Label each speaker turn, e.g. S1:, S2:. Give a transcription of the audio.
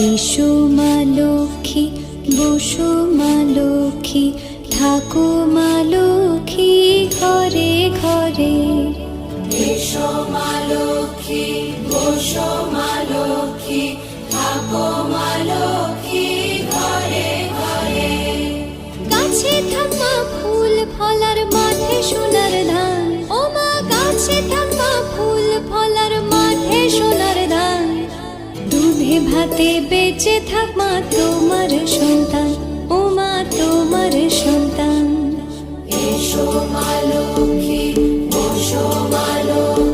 S1: এসো মা লক্ষ্মী, বসো মা লক্ষ্মী, থাকো মা লক্ষ্মী ঘরে ঘরে।
S2: এসো মা লক্ষ্মী, বসো মা লক্ষ্মী, থাকো মা লক্ষ্মী ঘরে ঘরে।
S1: গাছে থাকা ফুল ফলার মাঠে সোনার ধান, ও মা গাছে থাকা ফুল ফলার মাঠে সোনার ধান। দুধে ভাতে বেঁচে থাক মা তোমার সন্তান, ও মা তোমার সন্তান।
S2: এসো মা লক্ষ্মী, বসো মা লক্ষ্মী,